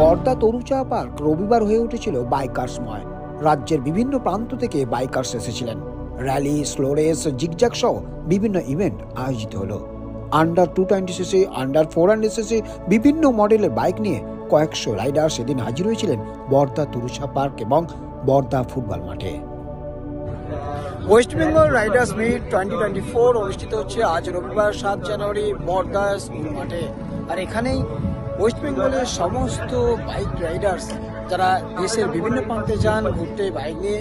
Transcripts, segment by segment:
বর্দা তরুচা park রবিবার হয়ে উঠেছিল বাইকার্সময়। রাজ্যের বিভিন্ন প্রান্ত থেকে বাইকার্স এসেছিলেন। র্যালি, স্লো রেস, জিগজ্যাগ সহ বিভিন্ন ইভেন্ট আয়োজিত হলো। আন্ডার 220 সিসি, আন্ডার 400 সিসি বিভিন্ন মডেলের বাইক নিয়ে কয়েকশো রাইডার সেদিন হাজির হয়েছিলেন বর্দা তরুচা পার্ক এবং বর্দা ফুটবল মাঠে। ওয়েস্ট বেঙ্গল রাইডার্স মিট 2024 অনুষ্ঠিত হচ্ছে আজ রবিবার 7 জানুয়ারি বর্দা স্কুল মাঠে। আর এখানেই ওয়েস্ট বেঙ্গলের সমস্ত বাইক রাইডার্স যারা দেশের বিভিন্ন প্রান্তে যান ঘুরতে বাইক নিয়ে,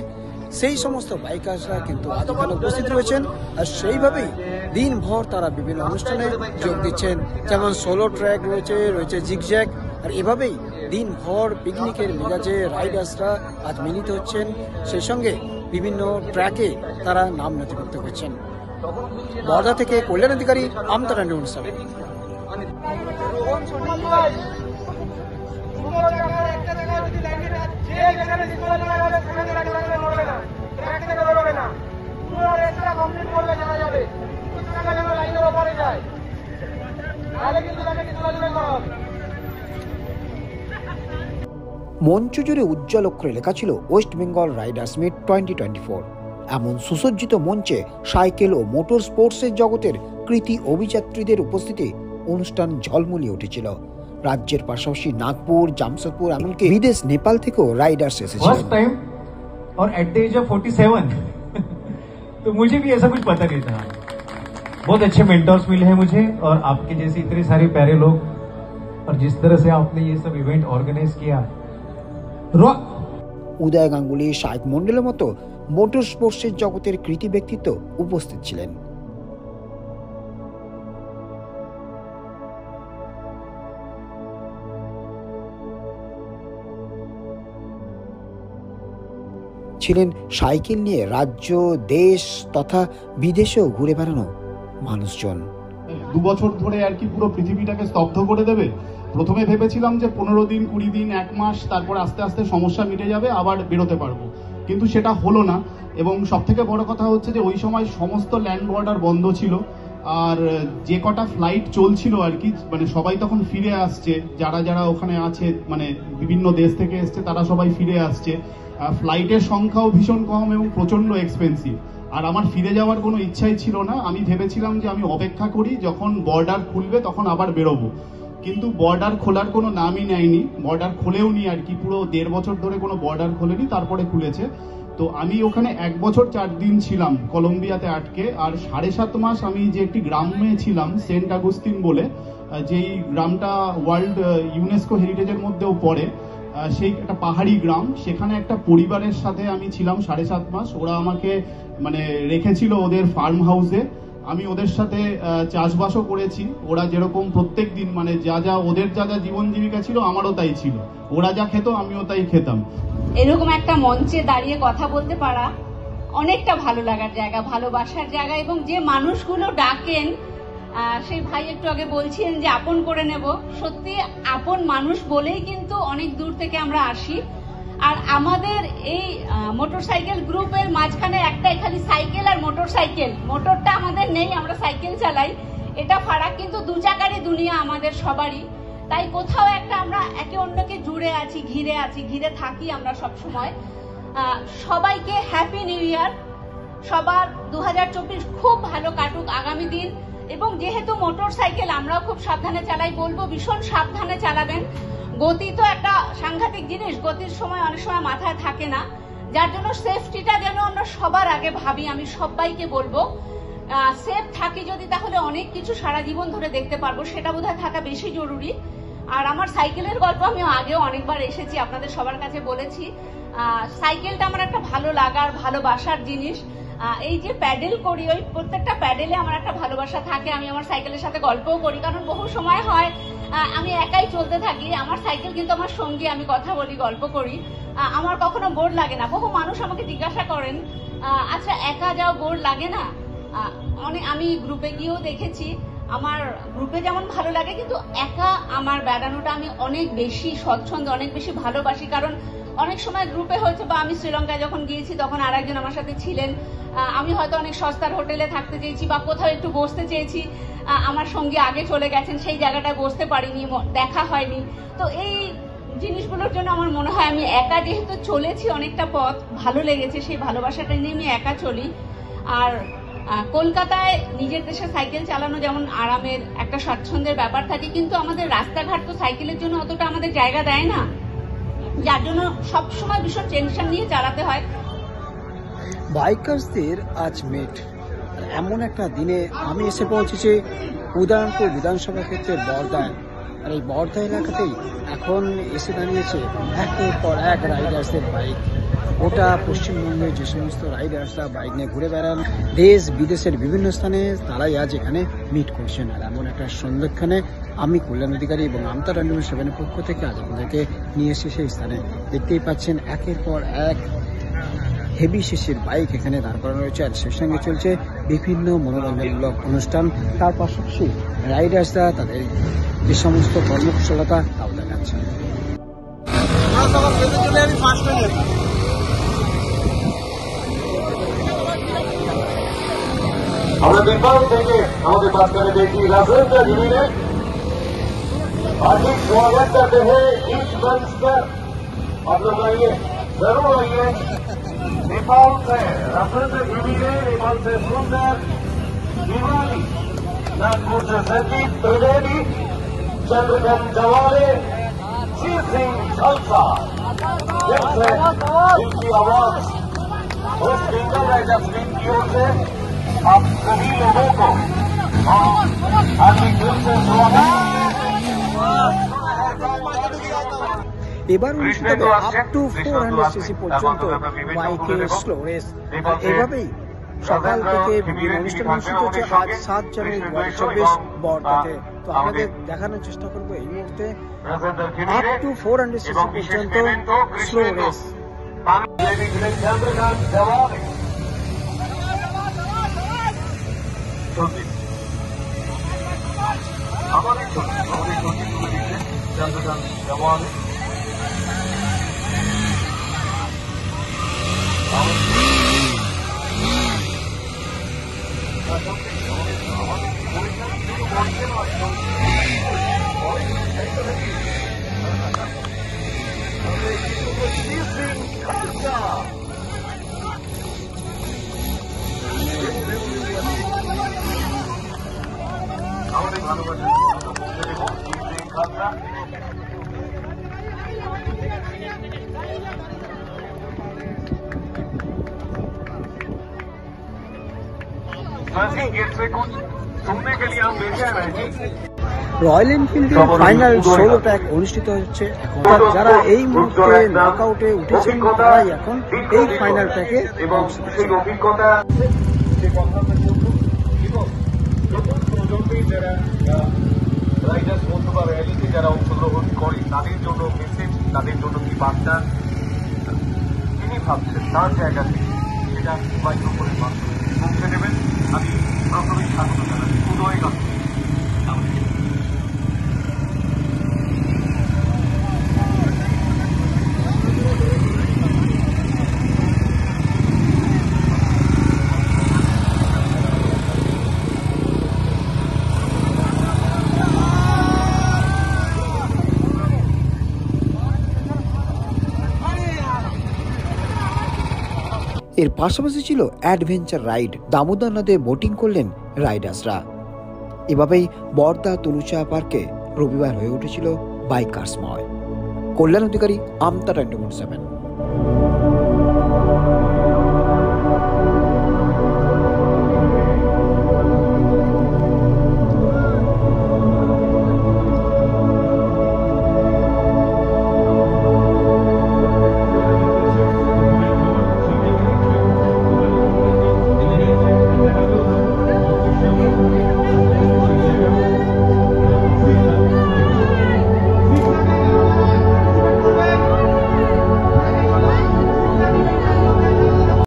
সেই সমস্ত বাইকার্সরা কিন্তু আজ এখানে উপস্থিত রয়েছেন। আর সেইভাবেই দিনভর তারা বিভিন্ন অনুষ্ঠানে যোগ দিচ্ছেন, যেমন সোলো ট্র্যাক রয়েছে জিগজ্যাগ। আর এভাবেই দিনভর পিকনিকের মেজাজে রাইডার্সরা আজ মিলিত হচ্ছেন, সেই সঙ্গে বিভিন্ন ট্র্যাকে তারা নাম নথিভুক্ত করছেন। বর্ধা থেকে কল্যাণ অধিকারী, আমতারা নিউজ। মঞ্চ জুড়ে উজ্জ্বল অক্ষরে লেখা ছিল ওয়েস্ট বেঙ্গল রাইডার্স মিট 2024। এমন সুসজ্জিত মঞ্চে সাইকেল ও মোটর স্পোর্টসের জগতের কৃতি অভিযাত্রীদের উপস্থিতি অনুষ্ঠান ঝলমলিয়ে উঠেছিল। রাজ্যের পাশাপাশি নাগপুর, জামশেদপুর, এমনকি বিদেশ নেপাল থেকেও রাইডার্স এসেছিলেন। और एट द एज ऑफ 47 तो मुझे भी ऐसा कुछ पता नहीं था। बहुत अच्छे मेंटर्स मिले हैं मुझे, और आपके जैसे इतने सारे प्यारे लोग, और जिस तरह से आपने ये सब इवेंट ऑर्गेनाइज किया। উদয় গাঙ্গুলি, শাইক মন্ডলের মতো মোটর স্পোর্টসের জগতের কৃতি ব্যক্তিত্ব উপস্থিত ছিলেন। ছিলেন সাইকেল নিয়ে রাজ্য, দেশ তথা বিদেশেও ঘুরে বেড়ানো মানুষজন। 2 বছর ধরে আর কি পুরো পৃথিবীটাকে স্তব্ধ করে দেবে। প্রথমে ভেবেছিলাম যে 15 দিন, 20 দিন, 1 মাস, তারপর আস্তে আস্তে সমস্যা মিটে যাবে, আবার বেরোতে পারবো, কিন্তু সেটা হলো না। এবং সব থেকে বড় কথা হচ্ছে যে ওই সময় সমস্ত ল্যান্ড বর্ডার বন্ধ ছিল, আর যে কটা ফ্লাইট চলছিল আর কি, মানে সবাই তখন ফিরে আসছে, যারা যারা ওখানে আছে, মানে বিভিন্ন দেশ থেকে এসছে তারা সবাই ফিরে আসছে। ফ্লাইটের সংখ্যাও ভীষণ কম এবং প্রচন্ড এক্সপেন্সিভ। আর আমার ফিরে যাওয়ার কোনো ইচ্ছাই ছিল না। আমি ভেবেছিলাম যে আমি অপেক্ষা করি, যখন বর্ডার খুলবে তখন আবার বেরোবো, কিন্তু বর্ডার খোলার কোনো নামই নেয়নি। বর্ডার খোলেও নি আর কি, পুরো 1.5 বছর ধরে কোনো বর্ডার খোলেনি, তারপরে খুলেছে। তো আমি ওখানে 1 বছর 4 দিন ছিলাম কলম্বিয়াতে আটকে। আর 7.5 মাস আমি যে একটি গ্রামে ছিলাম, সেন্ট আগুস্তিন বলে, যেই গ্রামটা ওয়ার্ল্ড ইউনেস্কো হেরিটেজের মধ্যেও পড়ে, সেই একটা পাহাড়ি গ্রাম, সেখানে একটা পরিবারের সাথে আমি ছিলাম 7.5 মাস। ওরা আমাকে মানে রেখেছিল ওদের ফার্ম হাউসে। আমি ওদের সাথে চাষবাসও করেছি। ওরা যেরকম প্রত্যেক দিন মানে ওদের যা জীবন জীবিকা ছিল, আমারও তাই ছিল। ওরা যা খেত আমিও তাই খেতাম। এরকম একটা মঞ্চে দাঁড়িয়ে কথা বলতে পারা অনেকটা ভালো লাগার জায়গা, ভালোবাসার জায়গা। এবং যে মানুষগুলো ডাকেন, সেই ভাই একটু আগে বলছিলেন যে আপন করে নেব, সত্যি আপন মানুষ বলেই কিন্তু অনেক দূর থেকে আমরা আসি। আর আমাদের এই মোটরসাইকেল গ্রুপের মাঝখানে একটাই খালি সাইকেল আর মোটরসাইকেল। মোটরটা আমাদের নেই, আমরা সাইকেল চালাই, এটা ফারাক, কিন্তু 2 চাকারই দুনিয়া আমাদের সবারই। তাই কোথাও একটা আমরা একে অন্যকে জুড়ে আছি, ঘিরে থাকি আমরা সব সময়। সবাইকে হ্যাপি নিউ ইয়ার। সবার 2024 খুব ভালো কাটুক আগামী দিন। এবং যেহেতু মোটরসাইকেল আমরাও খুব সাবধানে চালাই, বলবো ভীষণ সাবধানে চালাবেন। গতি তো একটা সাংঘাতিক জিনিস, গতির সময় অনেক সময় মাথায় থাকে না, যার জন্য সেফটিটা যেন আমরা সবার আগে ভাবি। আমি সবাইকে বলবো সেফ থাকি যদি, তাহলে অনেক কিছু সারা জীবন ধরে দেখতে পারবো, সেটা বোধহয় থাকা বেশি জরুরি। আর আমার সাইকেলের গল্প আমি আগেও অনেকবার এসেছি, আপনাদের সবার কাছে বলেছি। সাইকেলটা আমার একটা ভালো লাগার, ভালোবাসার জিনিস। এই যে প্যাডেল করি, ওই প্রত্যেকটা প্যাডেলে আমার একটা ভালোবাসা থাকে। আমি আমার সাইকেলের সাথে গল্পও করি, কারণ বহু সময় হয় আমি একাই চলতে থাকি, আমার সাইকেল কিন্তু আমার সঙ্গী, আমি কথা বলি, গল্প করি, আমার কখনো বোর লাগে না। বহু মানুষ আমাকে জিজ্ঞাসা করেন, আচ্ছা একা যাও, বোর লাগে না? আমি গ্রুপে গিয়েও দেখেছি, আমার গ্রুপে যেমন ভালো লাগে, কিন্তু একা আমার বেড়ানোটা আমি অনেক বেশি স্বচ্ছন্দ, অনেক বেশি ভালোবাসি। কারণ অনেক সময় গ্রুপে হয়েছে, বা আমি শ্রীলঙ্কায় যখন গিয়েছি তখন আরেকজন আমার সাথে ছিলেন, আমি হয়তো অনেক সস্তার হোটেলে থাকতে চেয়েছি বা কোথাও একটু বসতে চেয়েছি, আমার সঙ্গী আগে চলে গেছেন, সেই জায়গাটায় বসতে পারিনি, দেখা হয়নি। তো এই জিনিসগুলোর জন্য আমার মনে হয় আমি একা যেহেতু চলেছি অনেকটা পথ, ভালো লেগেছে, সেই ভালোবাসাটা নিয়ে আমি একা চলি। আর কলকাতায় নিজের দেশে সাইকেল চালানো যেমন আরামের একটা স্বাচ্ছন্দ্যের ব্যাপার থাকে, কিন্তু আমাদের রাস্তাঘাট তো সাইকেলের জন্য অতটা আমাদের জায়গা দেয় না, যার জন্য সবসময় ভীষণ টেনশন নিয়ে চালাতে হয়। বাইকার্সদের আজ মিট এমন একটা দিনে আমি এসে পৌঁছেছি উদয়নপুর বিধানসভা ক্ষেত্রের বর্দায়। আর এই বর্দা এলাকাতেই এখন এসে দাঁড়িয়েছে একের পর এক রাইডার্সের বাইক। ওটা পশ্চিমবঙ্গের যে সমস্ত রাইডার্সরা বাইক নিয়ে ঘুরে বেড়ান দেশ বিদেশের বিভিন্ন স্থানে, তারাই আজ এখানে মিট করছেন। আর এমন একটা সন্দেক্ষণে আমি কল্যাণ অধিকারী এবং আমতা 24/7 পক্ষ থেকে আজ আপনাদেরকে নিয়ে এসে সেই স্থানে দেখতেই পাচ্ছেন একের পর এক হেভি শেষের বাইক এখানে দাঁড় করানো রয়েছে। আর সেই সঙ্গে চলছে বিভিন্ন মনোরঞ্জনমূলক অনুষ্ঠান, তার পাশাপাশি রাইডার্সরা তাদের যে সমস্ত কর্মকুশলতা তাও দেখাচ্ছে। আমরা नेपाल থেকে আমাদের মাঝখানে দেখি राजेंद्र गिरी ने हार्दिक स्वागत करते हैं इस मंच पर। आप लोग आइए, जरूर आइए। नेपाल से राजेंद्र गिरी ने, नेपाल से सुंदर दिवाली, नागपुर से सतीश त्रिवेदी, चंद्रकांत जवाले, शिव सिंह खालसा, जैसे इनकी आवाज वेस्ट बंगाल राइडर्स टीम की ओर से आप सभी लोगों को हार्दिक दिल से स्वागत। এবার অনুষ্ঠিত হবে আপ টু 400cc পর্যন্ত বাইকের স্লো রেস। এভাবেই সকাল থেকে বিভিন্ন অনুষ্ঠান অনুষ্ঠিত হচ্ছে আজ 7 জানুয়ারি 2024 বর্দাতে। তো আপনাদের দেখানোর চেষ্টা করবো এই মুহূর্তে আপ টু 400cc পর্যন্ত স্লো রেস। আমাদের ছবি চন্দ্রকান্ত জওয়ান আমাদের ভালোবাসা गेट से कुछ सुनने के लिए हम देखे हैं। রয়্যাল এনফিল্ডের ফাইনাল 16 ট্র্যাক অনুষ্ঠিত হচ্ছে এখন। যারা এই মুহূর্তে নকআউটে উঠেছেন তারাই এখন এই ফাইনাল ট্র্যাকে এবং সেই অভিজ্ঞতা যে কথা আমরা বলবো এবং নতুন প্রজন্মের যারা রাইডার্স বন্ধু বা র্যালিতে যারা অংশগ্রহণ করে তাদের জন্য মেসেজ, তাদের জন্য কি বার্তা তিনি ভাবছেন তার জায়গা থেকে সেটা মাইক্রোফোনের মাধ্যমে পৌঁছে দেবেন। আমি প্রথমেই স্বাগত জানাচ্ছি উদয়কান্ত। এর পাশাপাশি ছিল অ্যাডভেঞ্চার রাইড, দামোদর নদে বোটিং করলেন রাইডার্সরা। এভাবেই বর্দা তনুচা পার্কে রবিবার হয়ে উঠেছিল বাইকার্সময়। কল্যাণ অধিকারী, আমতা 24/7।